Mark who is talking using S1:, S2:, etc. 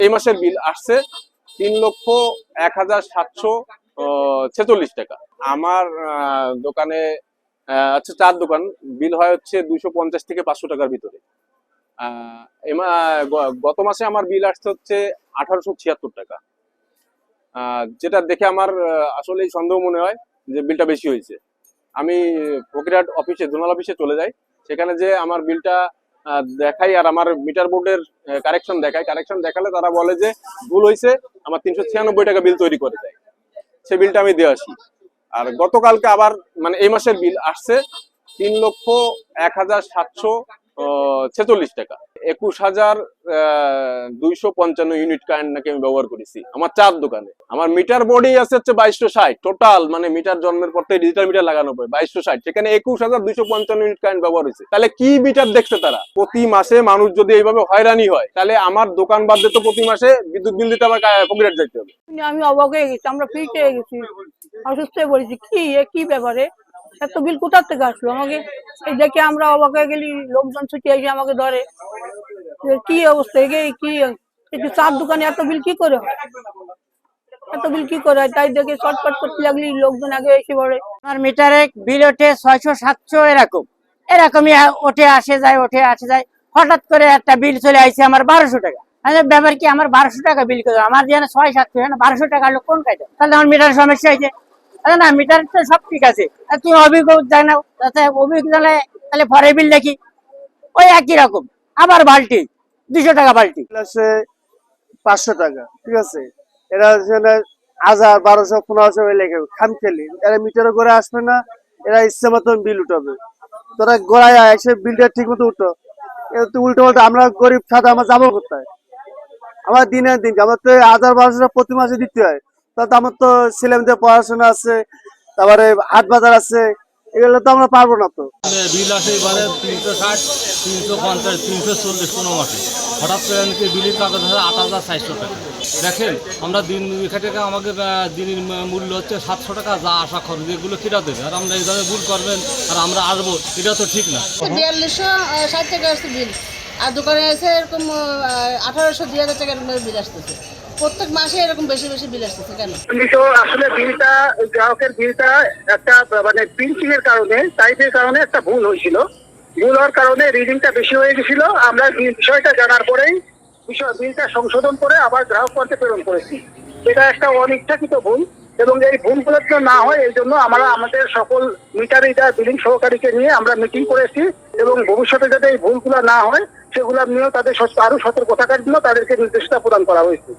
S1: এই মাসের বিল আসছে 3,01,746 টাকা। আমার দোকানে আচ্ছা চার দোকান বিল হয় হচ্ছে 250 থেকে 500 টাকার ভিতরে। গত মাসে আমার বিল আসছে হচ্ছে 1876 টাকা। যেটা দেখে আমার আসলে সন্দেহ মনে হয় যে বিলটা বেশি হয়েছে। আমি ফকিরহাট অফিসে জোনাল অফিসে চলে যাই, সেখানে যে আমার বিলটা দেখাই আর আমার মিটার বোর্ডের কারেকশন দেখালে তারা বলে যে ভুল হয়েছে, আমার 396 টাকা বিল তৈরি করে দেয়। সে বিলটা আমি দিয়ে আসি। আর গতকালকে আবার মানে এই মাসের বিল আসছে 3,01,746 টাকা। 21,255 ইউনিট কারেন্ট নাকি আমি ব্যবহার করেছি আমার চার দোকানে। আমার মিটার বোর্ডই আছে হচ্ছে 2260 টোটাল, মানে মিটার জন্মের পর থেকে ডিজিটাল মিটার লাগানো পড়ে 2260, সেখানে 21,255 ইউনিট কারেন্ট ব্যবহার হয়েছে। তাহলে কি মিটার দেখছে তারা? প্রতি মাসে মানুষ যদি এইভাবে হয়রানি হয়, তাহলে আমার দোকান বাদ দিয়ে তো প্রতি মাসে বিদ্যুৎ বিল দিতে আমার ফকিরহাট যাইতে হবে।
S2: আমি অবাক হয়ে গেছি, আমরা ফ্রি হয়ে গেছি, অসুস্থ হয়ে পড়েছি। কি ব্যাপারে এত বিল কোথা থেকে আসলো? আমাকে এই দেখে আমরা অবাক হয়ে গেলি, লোকজন ছুটি এসে আমাকে ধরে, কি অবস্থা, কি চার দোকানে এত বিল কি করে হয়, এত বিল কি করে হয়? তাই দেখে শর্টকাট করতে লাগলি, লোকজন আগে এসে পড়ে।
S3: আমার মিটারে বিল ওঠে 600-700 এরকমই ওঠে আসে যায়। হঠাৎ করে একটা বিল চলে আসছে আমার 1200 টাকা। ব্যাপার কি, আমার 1200 টাকা বিল করে আমার যেন 600-700, 1200 টাকা হলো কোন কাজে? তাহলে আমার মিটার সমস্যা হয়েছে না? মিটার তো সব ঠিক আছে, তুমি অভিজ্ঞ জানাও, অভিজ্ঞ জানালে তাহলে পরে বিল দেখি ওই একই রকম, আবার বাল্টি 200 টাকা বাল্টি।
S4: 500 টাকা, ঠিক আছে। এরা 1000-1200-1500 লেগে খাম খেলি, এরা মিটারে করে আসবে না, এরা ইচ্ছে মতন বিল উঠাবে। তোরা গোড়ায় এসে বিলটা ঠিক মতো উঠো, উল্টো পাল্টা আমরা গরিব সাদা আমার যাবো কোথায়? আমার দিনের দিন আমার তো 1000-1200 প্রতি মাসে দিতে হয়। তাতে আমার তো ছেলে মেয়েদের পড়াশোনা আছে, তারপরে হাট বাজার আছে, এগুলো তো আমরা পারবো না। তো
S5: বিল আসে এবারে 360, 350, 340 কোনো মাসে। হঠাৎ করে নাকি বিলের কাগজ আছে 8,400 টাকা। দেখেন আমরা দিন এখান থেকে আমাদের দিনের মূল্য হচ্ছে 700 টাকা, যা আশা খরচ এগুলো কিনা দেবে, আর আমরা এই ধরনের ভুল করবেন আর আমরা আসবো, এটা তো ঠিক না।
S6: 4260 টাকা আসছে বিল, আর দোকানে এসে এরকম 1800-2000 টাকার বিল আসতেছে। প্রত্যেক মাসে এরকম বেশি বেশি বিল আসতেছে কেন?
S7: আসলে বিলটা গ্রাহকের বিলটা একটা মানে প্রিন্টিং এর কারণে, টাইপের কারণে একটা ভুল হয়েছিল। ভুল হওয়ার কারণে রিডিংটা বেশি হয়ে গেছিল। আমরা বিষয়টা জানার পরেই বিলটা সংশোধন করে আবার গ্রাহক পর্যায়ে প্রেরণ করেছি। এটা একটা অনিচ্ছাকৃত ভুল, এবং এই ভুলগুলো না হয় এই জন্য আমরা আমাদের সকল মিটার রিডার বিলিং সহকারীকে নিয়ে আমরা মিটিং করেছি, এবং ভবিষ্যতে যাতে এই ভুলগুলো না হয় সেগুলো নিয়েও তাদের আরো সতর্ক থাকার জন্য তাদেরকে নির্দেশনা প্রদান করা হয়েছে।